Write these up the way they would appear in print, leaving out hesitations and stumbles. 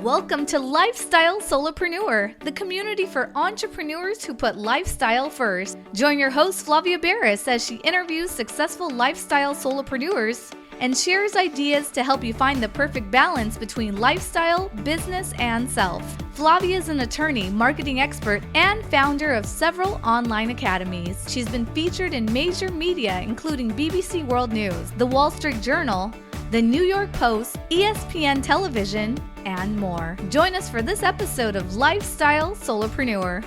Welcome to Lifestyle Solopreneur, the community for entrepreneurs who put lifestyle first. Join your host Flavia Barris as she interviews successful lifestyle solopreneurs and shares ideas to help you find the perfect balance between lifestyle, business, and self. Flavia is an attorney, marketing expert, and founder of several online academies. She's been featured in major media including BBC World News, The Wall Street Journal, The New York Post, ESPN Television, and more. Join us for this episode of Lifestyle Solopreneur.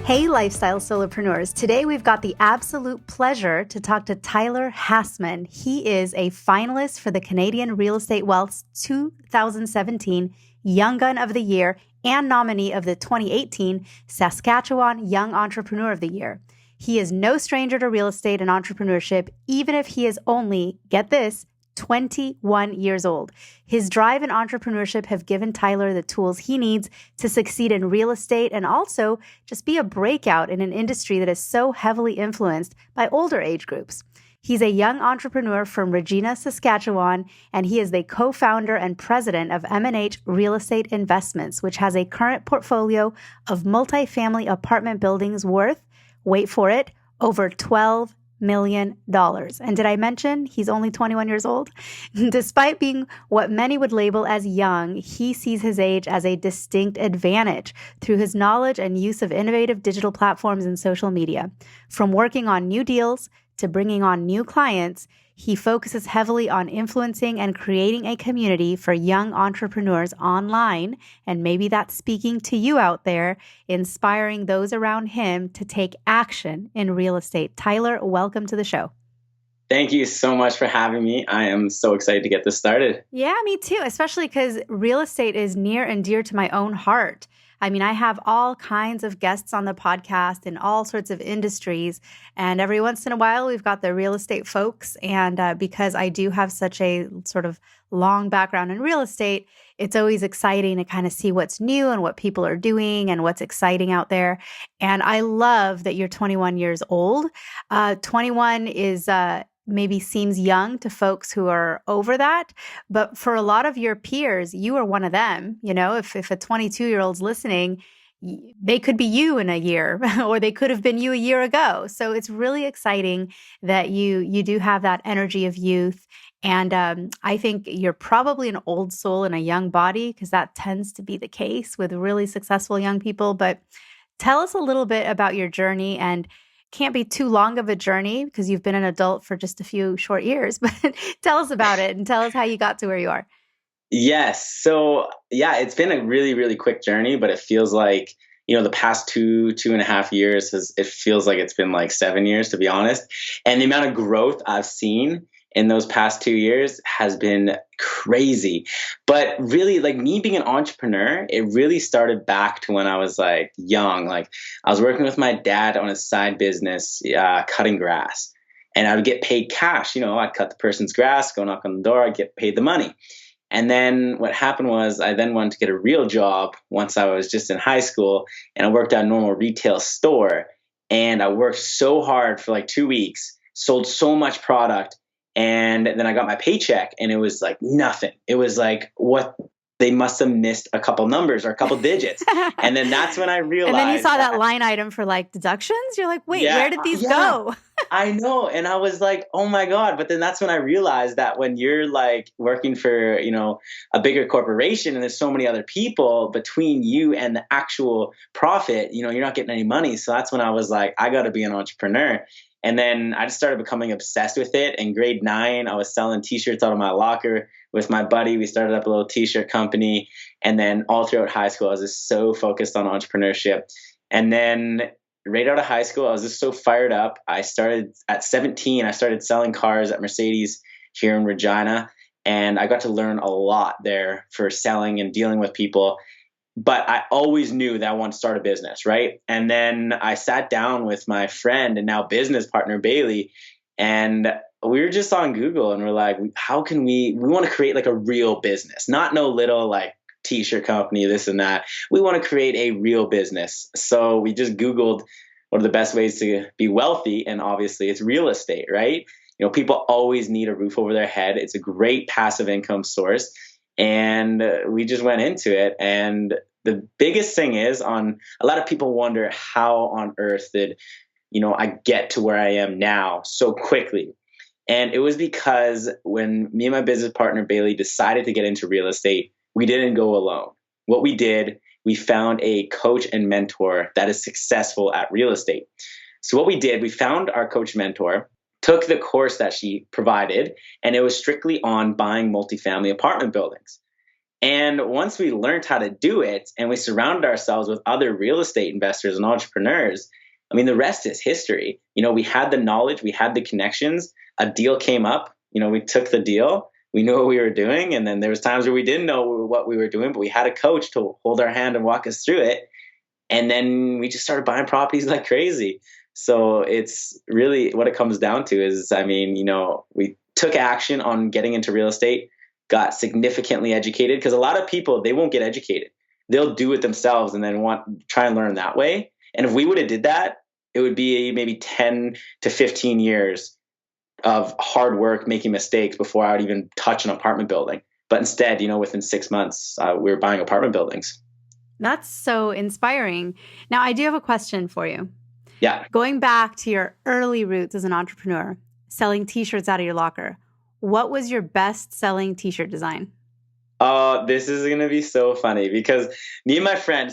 Hey, Lifestyle Solopreneurs. Today we've got the absolute pleasure to talk to Tyler Hassman. He is a finalist for the Canadian Real Estate Wealth's 2017 Young Gun of the Year and nominee of the 2018 Saskatchewan Young Entrepreneur of the Year. He is no stranger to real estate and entrepreneurship, even if he is only, get this, 21 years old. His drive and entrepreneurship have given Tyler the tools he needs to succeed in real estate and also just be a breakout in an industry that is so heavily influenced by older age groups. He's a young entrepreneur from Regina, Saskatchewan, and he is the co-founder and president of M&H Real Estate Investments, which has a current portfolio of multifamily apartment buildings worth, wait for it, over $12 million. And did I mention he's only 21 years old? Despite being what many would label as young, he sees his age as a distinct advantage through his knowledge and use of innovative digital platforms and social media. From working on new deals to bringing on new clients, he focuses heavily on influencing and creating a community for young entrepreneurs online, and maybe that's speaking to you out there, inspiring those around him to take action in real estate. Tyler, welcome to the show. Thank you so much for having me. I am so excited to get this started. Yeah, me too, especially because real estate is near and dear to my own heart. I mean, I have all kinds of guests on the podcast in all sorts of industries. And every once in a while, we've got the real estate folks. And because I do have such a sort of long background in real estate, it's always exciting to kind of see what's new and what people are doing and what's exciting out there. And I love that you're 21 years old. 21 is maybe seems young to folks who are over that. But for a lot of your peers, you are one of them. You know, if a 22-year-old's listening, they could be you in a year, or they could have been you a year ago. So it's really exciting that you do have that energy of youth. And I think you're probably an old soul in a young body, because that tends to be the case with really successful young people. But tell us a little bit about your journey, and can't be too long of a journey because you've been an adult for just a few short years, but tell us about it and tell us how you got to where you are. Yes. So yeah, it's been a really, really quick journey, but it feels like, the past 2.5 years it feels like it's been like 7 years, to be honest. And the amount of growth I've seen in those past 2 years has been crazy. But really, like, me being an entrepreneur, it really started back to when I was like young. Like, I was working with my dad on his side business, cutting grass, and I would get paid cash. I'd cut the person's grass, go knock on the door, I'd get paid the money. And then what happened was I then wanted to get a real job once I was just in high school, and I worked at a normal retail store, and I worked so hard for like 2 weeks, sold so much product. And then I got my paycheck, and it was like nothing. It was like, what? They must have missed a couple numbers or a couple digits. And then that's when I realized. And then you saw that line item for like deductions. You're like, wait, where did these go? I know. And I was like, oh my God. But then that's when I realized that when you're like working for, a bigger corporation and there's so many other people between you and the actual profit, you're not getting any money. So that's when I was like, I got to be an entrepreneur. And then I just started becoming obsessed with it. In grade 9, I was selling t-shirts out of my locker with my buddy. We started up a little t-shirt company. And then all throughout high school, I was just so focused on entrepreneurship. And then right out of high school, I was just so fired up. I started at 17, I started selling cars at Mercedes here in Regina. And I got to learn a lot there for selling and dealing with people. But I always knew that I wanted to start a business, right? And then I sat down with my friend and now business partner, Bailey, and we were just on Google, and we're like, how can we want to create like a real business, not no little like t-shirt company, this and that. We want to create a real business. So we just Googled what are the best ways to be wealthy. And obviously it's real estate, right? people always need a roof over their head. It's a great passive income source. And we just went into it. And the biggest thing is a lot of people wonder how on earth did, I get to where I am now so quickly. And it was because when me and my business partner, Bailey, decided to get into real estate, we didn't go alone. What we did, we found a coach and mentor that is successful at real estate. So what we did, we found our coach mentor, took the course that she provided, and it was strictly on buying multifamily apartment buildings. And once we learned how to do it and we surrounded ourselves with other real estate investors and entrepreneurs, the rest is history. We had the knowledge, we had the connections, a deal came up, we took the deal, we knew what we were doing. And then there was times where we didn't know what we were doing, but we had a coach to hold our hand and walk us through it. And then we just started buying properties like crazy. So it's really what it comes down to is, we took action on getting into real estate, got significantly educated, because a lot of people, they won't get educated. They'll do it themselves and then try and learn that way. And if we would have did that, it would be maybe 10 to 15 years of hard work, making mistakes before I would even touch an apartment building. But instead, within 6 months, we were buying apartment buildings. That's so inspiring. Now, I do have a question for you. Yeah. Going back to your early roots as an entrepreneur, selling t-shirts out of your locker, what was your best-selling t-shirt design? This is going to be so funny because me and my friend,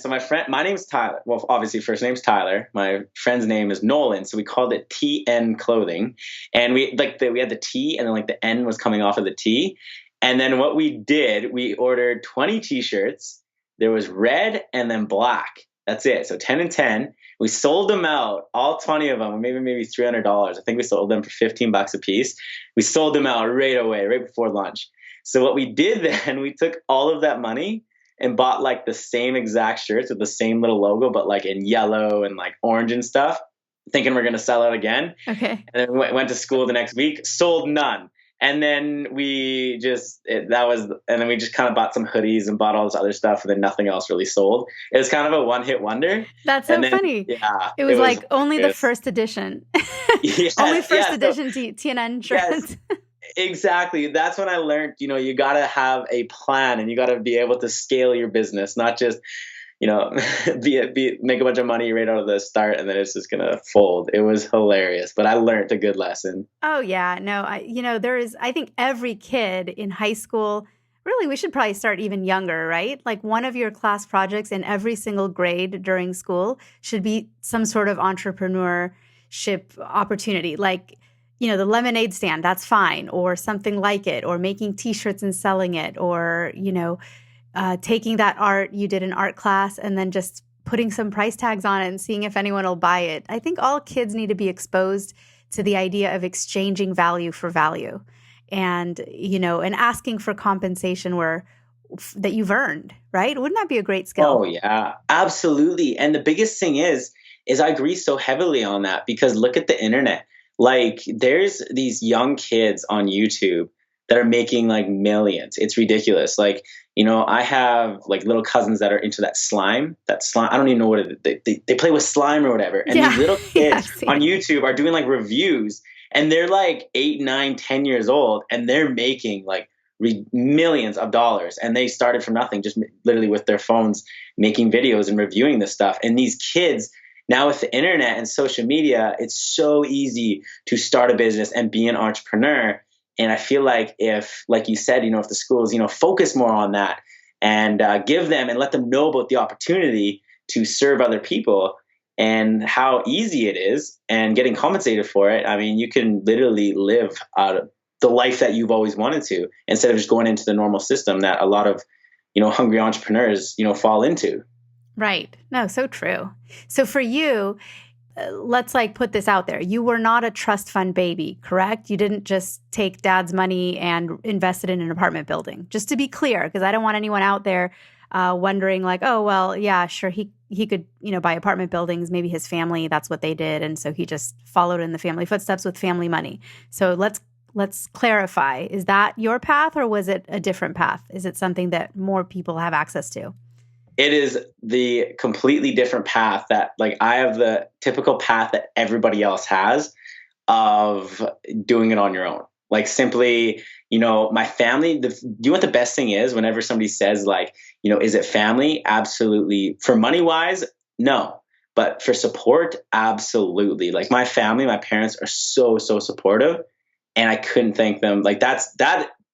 my name's Tyler. Well, obviously first name's Tyler. My friend's name is Nolan. So we called it TN Clothing. And we had the T and then the N was coming off of the T. And then what we did, we ordered 20 t-shirts. There was red and then black. That's it. So 10 and 10. We sold them out, all 20 of them, maybe $300. I think we sold them for $15 a piece. We sold them out right away, right before lunch. So what we did then, we took all of that money and bought the same exact shirts with the same little logo, but in yellow and orange and stuff, thinking we're going to sell out again. Okay. And then we went to school the next week, sold none. And then we just kind of bought some hoodies and bought all this other stuff, and then nothing else really sold. It was kind of a one-hit wonder. That's so funny. Yeah. It was only the first edition. Yes, only first edition TNN shirts. Yes. Exactly. That's when I learned, you got to have a plan and you got to be able to scale your business, not just, make a bunch of money right out of the start and then it's just going to fold. It was hilarious, but I learned a good lesson. Oh yeah. No, I think every kid in high school, really, we should probably start even younger, right? One of your class projects in every single grade during school should be some sort of entrepreneurship opportunity. The lemonade stand, that's fine, or something like it, or making t-shirts and selling it, or, taking that art you did in art class and then just putting some price tags on it and seeing if anyone will buy it. I think all kids need to be exposed to the idea of exchanging value for value and, and asking for compensation that you've earned, right? Wouldn't that be a great skill? Oh, yeah, absolutely. And the biggest thing is I agree so heavily on that because look at the internet. There's these young kids on YouTube that are making millions. It's ridiculous. I have little cousins that are into that slime. I don't even know what they play with slime or whatever. And these little kids on YouTube are doing reviews and they're 8, 9, 10 years old and they're making millions of dollars. And they started from nothing, just literally with their phones, making videos and reviewing this stuff. And these kids, now with the internet and social media, it's so easy to start a business and be an entrepreneur. And I feel if you said, if the schools, focus more on that and give them and let them know about the opportunity to serve other people and how easy it is and getting compensated for it. You can literally live out of the life that you've always wanted to instead of just going into the normal system that a lot of, hungry entrepreneurs, fall into. Right. No, so true. So for you, let's put this out there. You were not a trust fund baby, correct? You didn't just take dad's money and invest it in an apartment building. Just to be clear, because I don't want anyone out there wondering oh, well, yeah, sure, he could, buy apartment buildings. Maybe his family, that's what they did. And so he just followed in the family footsteps with family money. So let's clarify. Is that your path or was it a different path? Is it something that more people have access to? It is the completely different path that I have the typical path that everybody else has. of doing it on your own. Like simply, my family, do you know what the best thing is whenever somebody says like, is it family? Absolutely. For money wise, no. But for support, absolutely. Like my family, my parents are so, so supportive, and I couldn't thank them. Like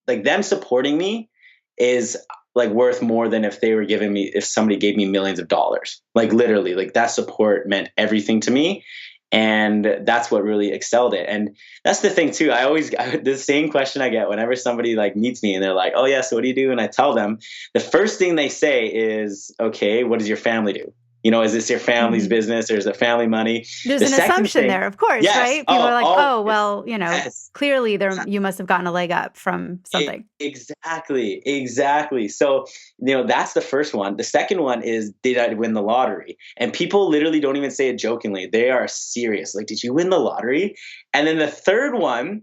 like them supporting me is like worth more than if somebody gave me millions of dollars. Like literally, like that support meant everything to me. And that's what really excelled it. And that's the thing too. The same question I get whenever somebody like meets me and they're like, oh yeah, so what do you do? And I tell them, the first thing they say is, okay, what does your family do? Is this your family's business, or is it family money? There's an assumption there, of course, yes, right? People are like, oh, well, yes, clearly you must have gotten a leg up from something. Exactly. So, that's the first one. The second one is, did I win the lottery? And people literally don't even say it jokingly. They are serious. Like, did you win the lottery? And then the third one,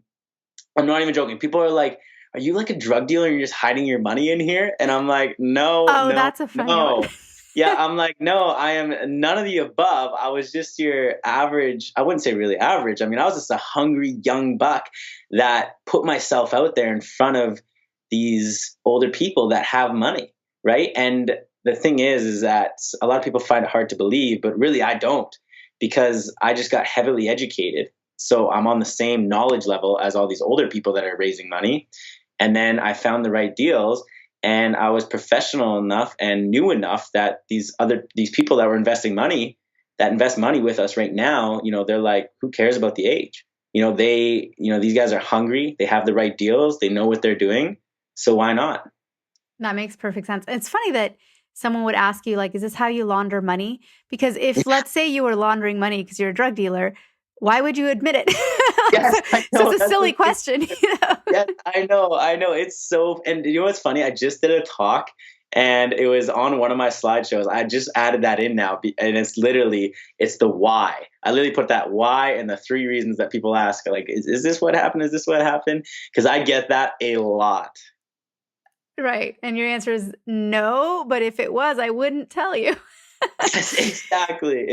I'm not even joking. People are like, are you like a drug dealer and you're just hiding your money in here? And I'm like, no, that's a funny one. Yeah, I'm like, no, I am none of the above. I was just your average. I wouldn't say really average. I mean, I was just a hungry young buck that put myself out there in front of these older people that have money, right? And the thing is that a lot of people find it hard to believe, but really I don't, because I just got heavily educated. So I'm on the same knowledge level as all these older people that are raising money. And then I found the right deals. And I was professional enough and knew enough that these people that were that invest money with us right now, they're like, who cares about the age? These guys are hungry. They have the right deals. They know what they're doing. So why not? That makes perfect sense. It's funny that someone would ask you, like, is this how you launder money? Because if, let's say you were laundering money because you're a drug dealer, why would you admit it? Yes, I know. So it's a silly question. Yes, I know. It's so, and you know what's funny? I just did a talk and it was on one of my slideshows. I just added that in now, and it's the why. I literally put that why and the 3 reasons that people ask, like, is this what happened? Is this what happened? Because I get that a lot. Right. And your answer is no, but if it was, I wouldn't tell you. Exactly.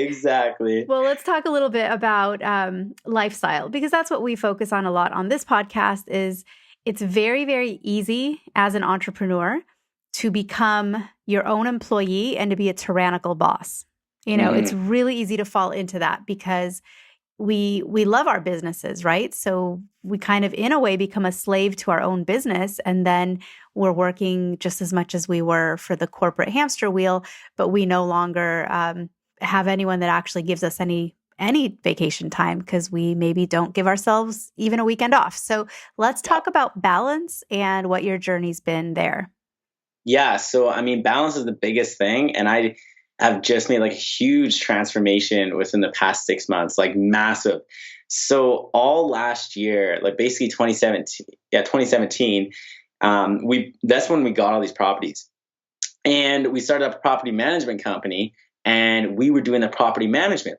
Well, let's talk a little bit about lifestyle, because that's what we focus on a lot on this podcast. It's very, very easy as an entrepreneur to become your own employee and to be a tyrannical boss. It's really easy to fall into that because we love our businesses, right? So we kind of, in a way, become a slave to our own business, and then we're working just as much as we were for the corporate hamster wheel, but we no longer have anyone that actually gives us any vacation time because we maybe don't give ourselves even a weekend off. So let's talk about balance and what your journey's been there. Yeah. So, I mean, balance is the biggest thing. And I have just made like a huge transformation within the past 6 months, like massive. So all last year, like basically 2017, that's when we got all these properties, and we started up a property management company, and we were doing the property management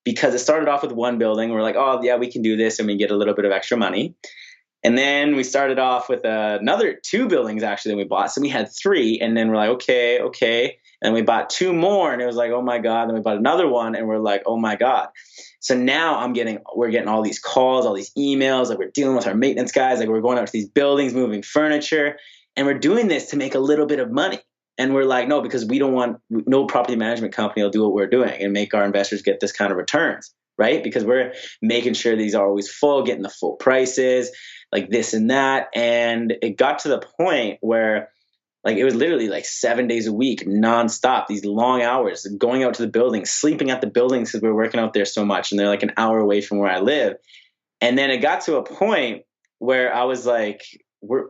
because it started off with one building. We're like, oh yeah, we can do this, and we get a little bit of extra money. And then we started off with another 2 buildings actually that we bought. So we had 3, and then we're like, okay. And we bought 2 more, and it was like, oh my God. Then we bought another one, and we're like, oh my God. So now we're getting all these calls, all these emails, like we're dealing with our maintenance guys, like we're going out to these buildings, moving furniture, and we're doing this to make a little bit of money. And we're like, no, because no property management company will do what we're doing and make our investors get this kind of returns, right? Because we're making sure these are always full, getting the full prices, like this and that. And it got to the point where like it was literally like 7 days a week, nonstop, these long hours, going out to the buildings, sleeping at the buildings because we're working out there so much. And they're like an hour away from where I live. And then it got to a point where I was like,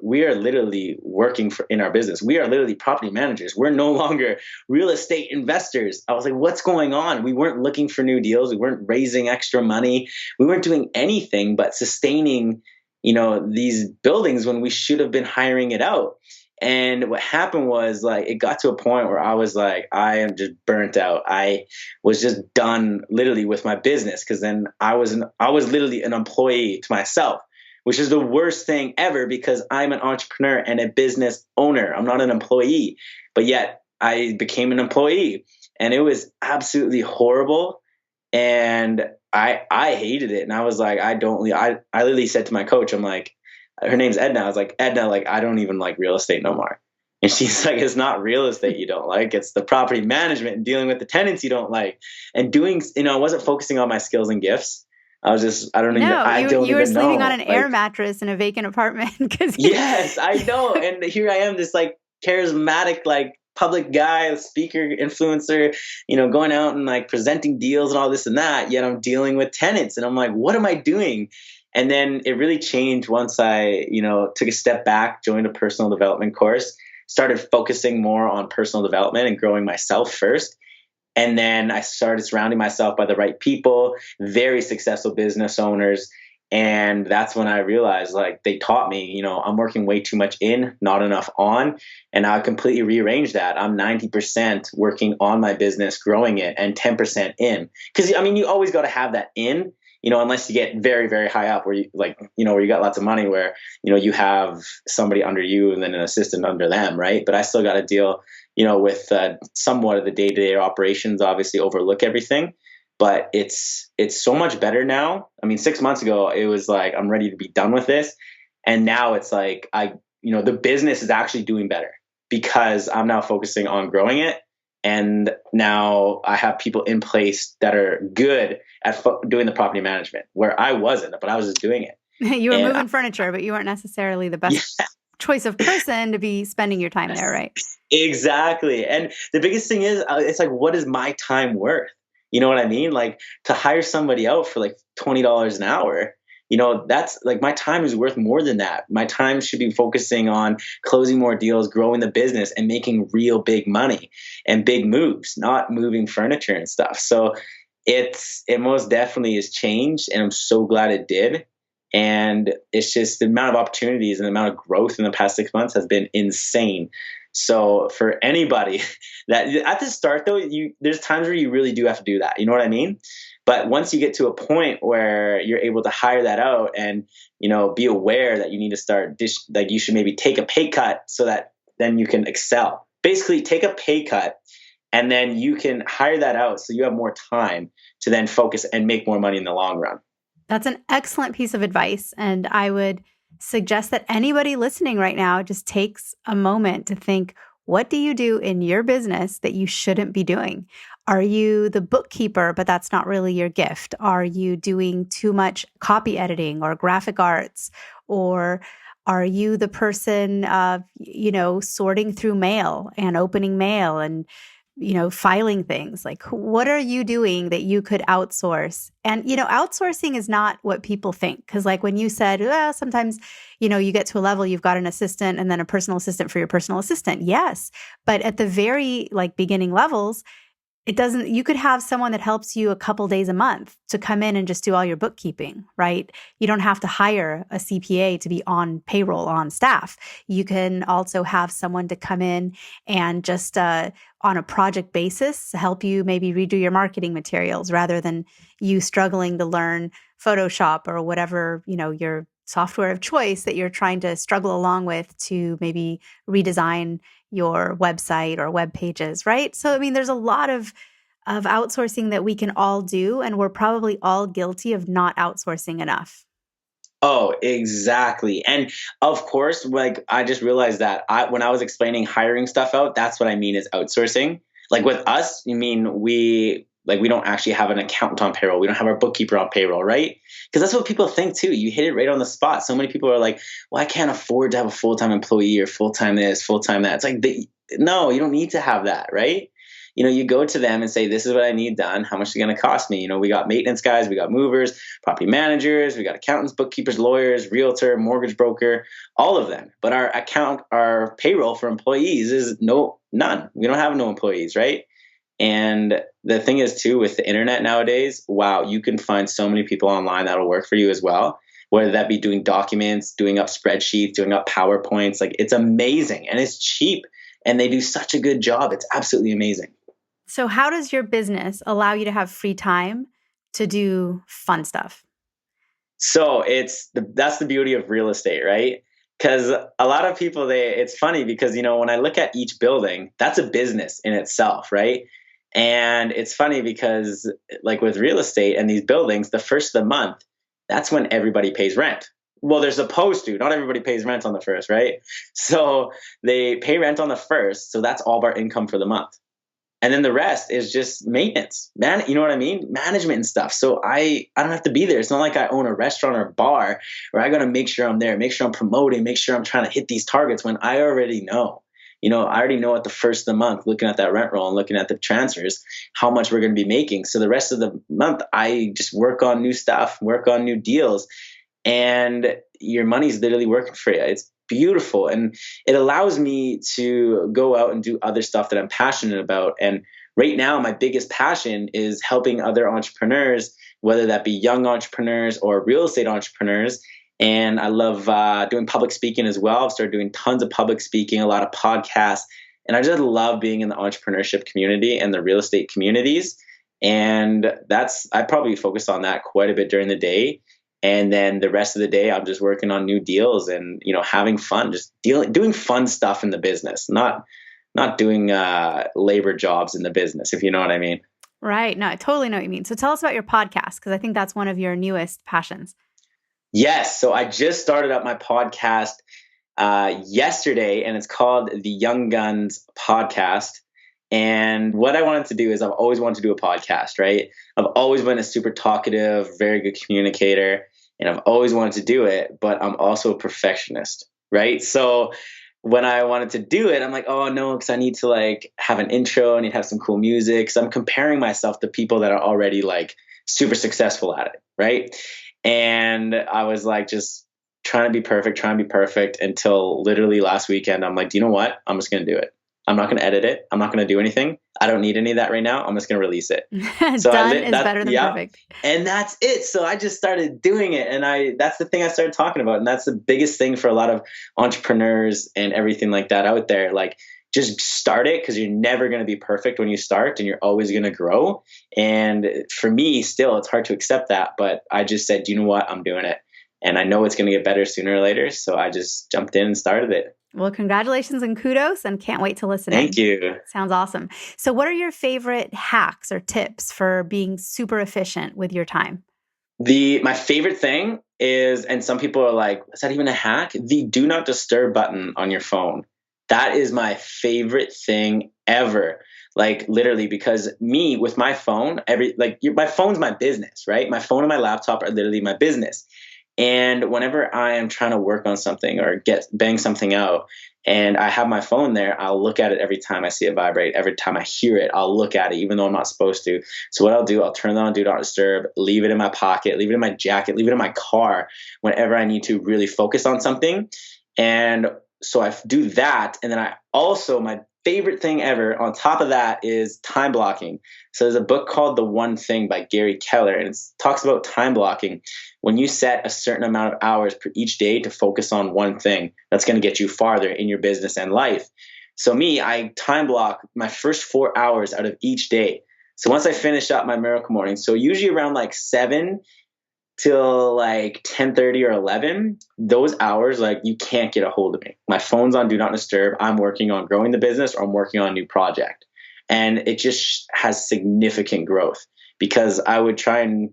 we are literally working in our business. We are literally property managers. We're no longer real estate investors. I was like, what's going on? We weren't looking for new deals. We weren't raising extra money. We weren't doing anything but sustaining, these buildings when we should have been hiring it out. And what happened was like, it got to a point where I was like, I am just burnt out. I was just done literally with my business. Cause then I was literally an employee to myself, which is the worst thing ever because I'm an entrepreneur and a business owner. I'm not an employee, but yet I became an employee, and it was absolutely horrible. And I hated it. And I was like, I literally said to my coach, I'm like, her name's Edna. I was like, Edna, like, I don't even like real estate no more. And she's like, it's not real estate you don't like. It's the property management and dealing with the tenants you don't like. And doing, I wasn't focusing on my skills and gifts. No, I don't you were even sleeping on know. an air mattress in a vacant apartment because Yes, I know. And here I am, this like charismatic, like public guy, speaker, influencer, going out and like presenting deals and all this and that. Yet I'm dealing with tenants and I'm like, what am I doing? And then it really changed once I, took a step back, joined a personal development course, started focusing more on personal development and growing myself first. And then I started surrounding myself by the right people, very successful business owners. And that's when I realized, like, they taught me, I'm working way too much in, not enough on. And I completely rearranged that. I'm 90% working on my business, growing it, and 10% in. Because, you always got to have that in, unless you get very, very high up where where you got lots of money where, you have somebody under you and then an assistant under them, right? But I still got to deal, with somewhat of the day-to-day operations, obviously overlook everything. But it's so much better now. 6 months ago, it was like, I'm ready to be done with this. And now it's like, the business is actually doing better because I'm now focusing on growing it. And now I have people in place that are good at doing the property management where I wasn't, but I was just doing it. you were moving furniture, but you weren't necessarily the best Yeah, choice of person to be spending your time there, right? exactly. And the biggest thing is, it's like, what is my time worth? You know what I mean? Like, to hire somebody out for like $20 an hour, that's like, my time is worth more than that. My time should be focusing on closing more deals, growing the business, and making real big money and big moves, not moving furniture and stuff. So it most definitely has changed, and I'm so glad it did. And it's just the amount of opportunities and the amount of growth in the past 6 months has been insane. So for anybody that at the start though, there's times where you really do have to do that. You know what I mean? But once you get to a point where you're able to hire that out and, be aware that you need to like you should maybe take a pay cut so that then you can excel. Basically take a pay cut and then you can hire that out so you have more time to then focus and make more money in the long run. That's an excellent piece of advice. And I would suggest that anybody listening right now just takes a moment to think, what do you do in your business that you shouldn't be doing? Are you the bookkeeper, but that's not really your gift? Are you doing too much copy editing or graphic arts? Or are you the person, sorting through mail and opening mail and filing things? Like, what are you doing that you could outsource? And, outsourcing is not what people think. Because like when you said, well, sometimes, you get to a level, you've got an assistant and then a personal assistant for your personal assistant. Yes. But at the very beginning levels, you could have someone that helps you a couple days a month to come in and just do all your bookkeeping, right? You don't have to hire a CPA to be on payroll on staff. You can also have someone to come in and just on a project basis help you maybe redo your marketing materials rather than you struggling to learn Photoshop or whatever, your software of choice that you're trying to struggle along with to maybe redesign your website or web pages, right? So, there's a lot of outsourcing that we can all do, and we're probably all guilty of not outsourcing enough. Oh, exactly. And of course, like I just realized that when I was explaining hiring stuff out, that's what I mean is outsourcing. Like with us, we don't actually have an accountant on payroll. We don't have our bookkeeper on payroll, right? Because that's what people think too. You hit it right on the spot. So many people are like, well, I can't afford to have a full-time employee or full-time this, full-time that. It's like, no, you don't need to have that, right? You go to them and say, this is what I need done. How much is it going to cost me? We got maintenance guys, we got movers, property managers, we got accountants, bookkeepers, lawyers, realtor, mortgage broker, all of them. But our payroll for employees is none. We don't have no employees, right? And the thing is too, with the internet nowadays, wow, you can find so many people online that'll work for you as well. Whether that be doing documents, doing up spreadsheets, doing up PowerPoints, like it's amazing and it's cheap and they do such a good job. It's absolutely amazing. So how does your business allow you to have free time to do fun stuff? So that's the beauty of real estate, right? Because a lot of people, it's funny because, when I look at each building, that's a business in itself, right? And it's funny because like with real estate and these buildings, the first of the month, that's when everybody pays rent. Well, they're supposed to. Not everybody pays rent on the first, right? So they pay rent on the first. So that's all of our income for the month. And then the rest is just maintenance, man. You know what I mean? Management and stuff. So I don't have to be there. It's not like I own a restaurant or a bar where I got to make sure I'm there, make sure I'm promoting, make sure I'm trying to hit these targets when I already know. I already know at the first of the month, looking at that rent roll and looking at the transfers, how much we're going to be making. So the rest of the month, I just work on new stuff, work on new deals, and your money's literally working for you. It's beautiful. And it allows me to go out and do other stuff that I'm passionate about. And right now, my biggest passion is helping other entrepreneurs, whether that be young entrepreneurs or real estate entrepreneurs. And I love doing public speaking as well. I've started doing tons of public speaking, a lot of podcasts. And I just love being in the entrepreneurship community and the real estate communities. And I probably focus on that quite a bit during the day. And then the rest of the day, I'm just working on new deals and, having fun, just doing fun stuff in the business, not doing labor jobs in the business, if you know what I mean. Right. No, I totally know what you mean. So tell us about your podcast, because I think that's one of your newest passions. Yes. So I just started up my podcast yesterday, and it's called the Young Guns Podcast. And what I wanted to do is I've always wanted to do a podcast, right? I've always been a super talkative, very good communicator, and I've always wanted to do it, but I'm also a perfectionist, right? So when I wanted to do it, I'm like, oh no, because I need to like have an intro, I need to have some cool music. So I'm comparing myself to people that are already like super successful at it, right? And I was like just trying to be perfect until literally last weekend. I'm like, do you know what? I'm just going to do it. I'm not going to edit it. I'm not going to do anything. I don't need any of that right now. I'm just going to release it. So Done is better than perfect. And that's it. So I just started doing it. And that's the thing I started talking about. And that's the biggest thing for a lot of entrepreneurs and everything like that out there. Like, just start it, because you're never going to be perfect when you start, and you're always going to grow. And for me, still, it's hard to accept that. But I just said, you know what? I'm doing it. And I know it's going to get better sooner or later. So I just jumped in and started it. Well, congratulations and kudos, and can't wait to listen. Thank you. Sounds awesome. So what are your favorite hacks or tips for being super efficient with your time? My favorite thing is, and some people are like, is that even a hack? The do not disturb button on your phone. That is my favorite thing ever. Like literally, because me with my phone, my phone's my business, right? My phone and my laptop are literally my business. And whenever I am trying to work on something or bang something out, and I have my phone there, I'll look at it every time I see it vibrate. Every time I hear it, I'll look at it, even though I'm not supposed to. So what I'll do, I'll turn it on Do Not Disturb, leave it in my pocket, leave it in my jacket, leave it in my car whenever I need to really focus on something. And so I do that. And then my favorite thing ever on top of that is time blocking. So there's a book called The One Thing by Gary Keller, and it talks about time blocking. When you set a certain amount of hours per each day to focus on one thing, that's going to get you farther in your business and life. So I time block my first 4 hours out of each day. So once I finish up my miracle morning, so usually around like 7 till like 10:30 or 11, those hours, like you can't get a hold of me. My phone's on Do Not Disturb. I'm working on growing the business, or I'm working on a new project. And it just has significant growth, because I would try and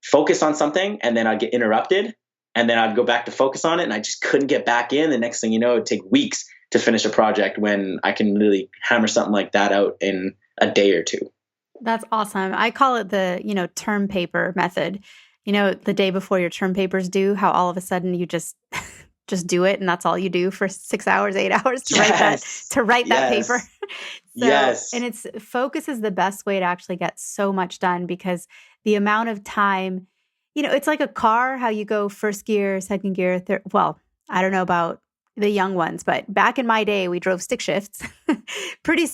focus on something, and then I'd get interrupted, and then I'd go back to focus on it, and I just couldn't get back in. The next thing you know, it'd take weeks to finish a project, when I can really hammer something like that out in a day or two. That's awesome. I call it the, term paper method. The day before your term papers due, how all of a sudden you just do it, and that's all you do for 6 hours, 8 hours to write that paper. Yes. And focus is the best way to actually get so much done, because the amount of time, it's like a car, how you go first gear, second gear, third. Well, I don't know about the young ones, but back in my day, we drove stick shifts. Pretty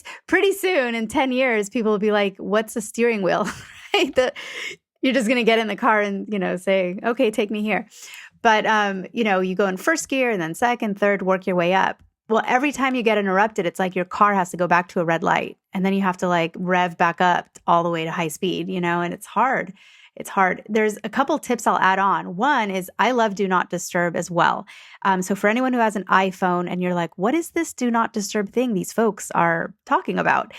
soon, in 10 years, people will be like, what's a steering wheel? Right? You're just going to get in the car and, say, okay, take me here. But, you go in first gear and then second, third, work your way up. Well, every time you get interrupted, it's like your car has to go back to a red light, and then you have to like rev back up all the way to high speed, and it's hard. it's hard. There's a couple tips I'll add on. One is I love Do Not Disturb as well. So for anyone who has an iPhone and you're like, what is this Do Not Disturb thing these folks are talking about?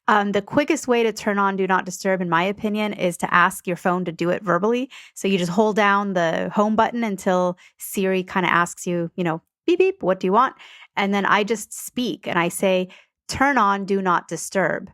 The quickest way to turn on Do Not Disturb, in my opinion, is to ask your phone to do it verbally. So you just hold down the home button until Siri kind of asks you, beep, beep, what do you want? And then I just speak and I say, turn on Do Not Disturb.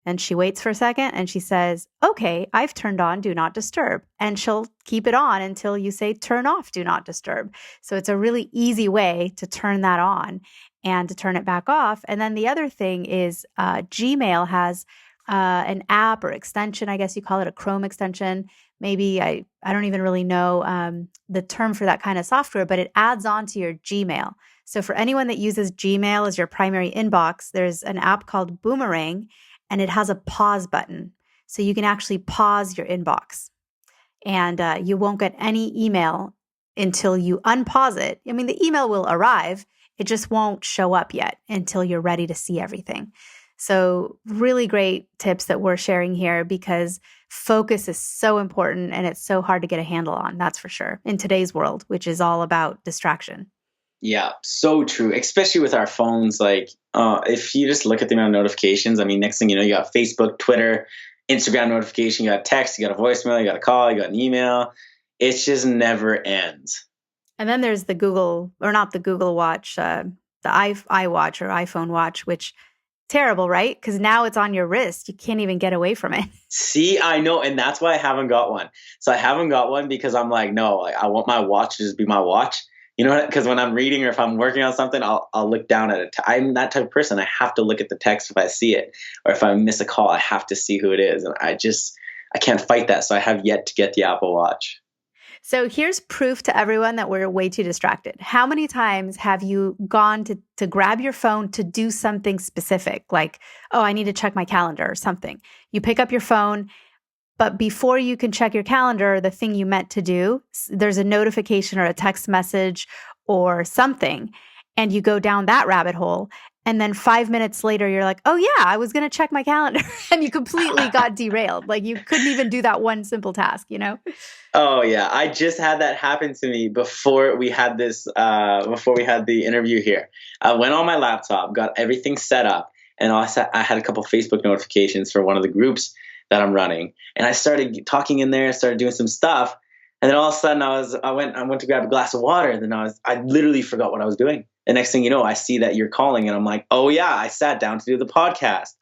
And she waits for a second and she says, okay, I've turned on Do Not Disturb. And she'll keep it on until you say, turn off Do Not Disturb. So it's a really easy way to turn that on and to turn it back off. And then the other thing is Gmail has an app or extension, I guess you call it a Chrome extension. Maybe I don't even really know the term for that kind of software, but it adds on to your Gmail. So for anyone that uses Gmail as your primary inbox, there's an app called Boomerang, and it has a pause button. So you can actually pause your inbox, and you won't get any email until you unpause it. I mean, the email will arrive. It just won't show up yet until you're ready to see everything. So really great tips that we're sharing here, because focus is so important and it's so hard to get a handle on, that's for sure, in today's world, which is all about distraction. Yeah, so true. Especially with our phones. Like, if you just look at the amount of notifications, I mean, next thing you know, you got Facebook, Twitter, Instagram notification, you got text, you got a voicemail, you got a call, you got an email. It just never ends. And then there's the Google, or not the Google Watch, the iWatch or iPhone Watch, which terrible, right? Because now it's on your wrist. You can't even get away from it. See, I know. And that's why I haven't got one. So I haven't got one because I'm like, no, I want my watch to just be my watch. You know, because when I'm reading or if I'm working on something, I'll look down at it. I'm that type of person. I have to look at the text if I see it, or if I miss a call, I have to see who it is. And I can't fight that. So I have yet to get the Apple Watch. So here's proof to everyone that we're way too distracted. How many times have you gone to grab your phone to do something specific? Like, oh, I need to check my calendar or something. You pick up your phone, but before you can check your calendar, the thing you meant to do, there's a notification or a text message or something, and you go down that rabbit hole. And then 5 minutes later, you're like, oh yeah, I was going to check my calendar. And you completely got derailed. Like you couldn't even do that one simple task, Oh yeah. I just had that happen to me before we had before we had the interview here. I went on my laptop, got everything set up, and I had a couple Facebook notifications for one of the groups that I'm running. And I started talking in there, started doing some stuff. And then all of a sudden I went to grab a glass of water, and then I literally forgot what I was doing. The next thing you know, I see that you're calling, and I'm like, oh yeah, I sat down to do the podcast.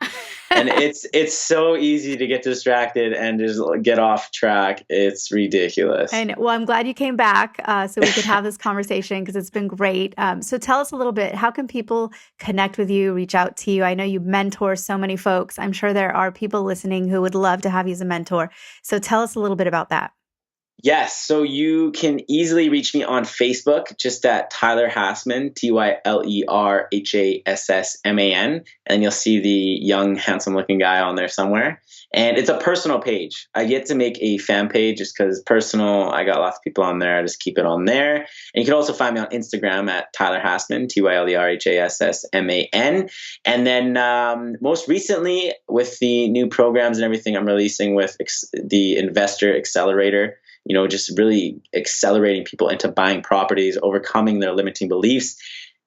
And it's so easy to get distracted and just get off track. It's ridiculous. And well, I'm glad you came back so we could have this conversation, because it's been great. So tell us a little bit, how can people connect with you, reach out to you? I know you mentor so many folks. I'm sure there are people listening who would love to have you as a mentor. So tell us a little bit about that. Yes. So you can easily reach me on Facebook, just at Tyler Hassman, TYLERHASSMAN. And you'll see the young, handsome looking guy on there somewhere. And it's a personal page. I get to make a fan page just because personal. I got lots of people on there. I just keep it on there. And you can also find me on Instagram at Tyler Hassman, TYLERHASSMAN. And then most recently, with the new programs and everything I'm releasing with the Investor Accelerator, just really accelerating people into buying properties, overcoming their limiting beliefs.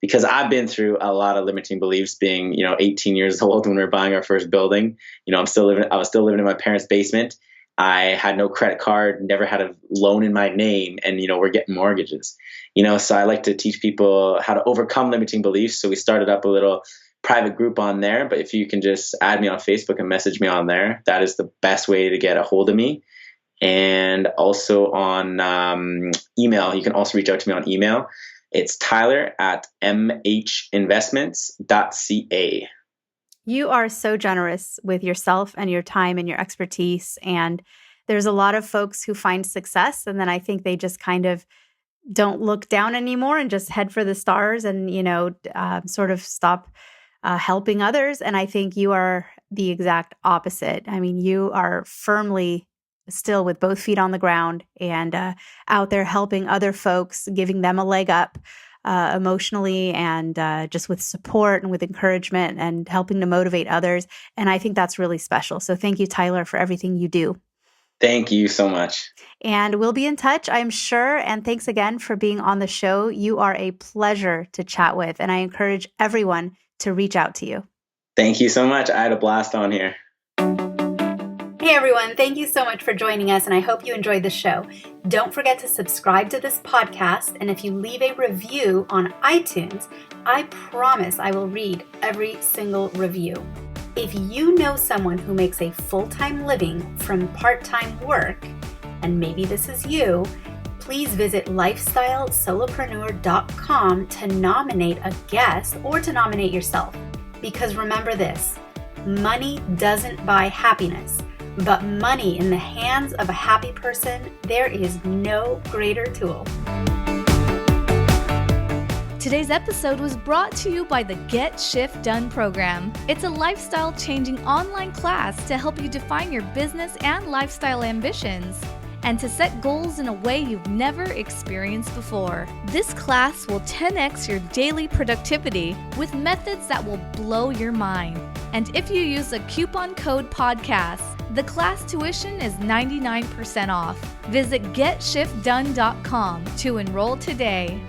Because I've been through a lot of limiting beliefs being, 18 years old when we were buying our first building. I was still living in my parents' basement. I had no credit card, never had a loan in my name, and, we're getting mortgages. So I like to teach people how to overcome limiting beliefs. So we started up a little private group on there, but if you can just add me on Facebook and message me on there, that is the best way to get a hold of me. And also on email, you can also reach out to me on email. It's tyler@mhinvestments.ca. You are so generous with yourself and your time and your expertise. And there's a lot of folks who find success, and then I think they just kind of don't look down anymore and just head for the stars and, sort of stop helping others. And I think you are the exact opposite. I mean, you are firmly still with both feet on the ground and out there helping other folks, giving them a leg up emotionally and just with support and with encouragement and helping to motivate others. And I think that's really special. So thank you, Tyler, for everything you do. Thank you so much. And we'll be in touch, I'm sure. And thanks again for being on the show. You are a pleasure to chat with, and I encourage everyone to reach out to you. Thank you so much. I had a blast on here. Hey everyone, thank you so much for joining us, and I hope you enjoyed the show. Don't forget to subscribe to this podcast, and if you leave a review on iTunes, I promise I will read every single review. If you know someone who makes a full-time living from part-time work, and maybe this is you, please visit lifestylesolopreneur.com to nominate a guest or to nominate yourself. Because remember this, money doesn't buy happiness. But money in the hands of a happy person, there is no greater tool. Today's episode was brought to you by the Get Shift Done program. It's a lifestyle-changing online class to help you define your business and lifestyle ambitions, and to set goals in a way you've never experienced before. This class will 10x your daily productivity with methods that will blow your mind. And if you use a coupon code podcast, the class tuition is 99% off. Visit GetShiftDone.com to enroll today.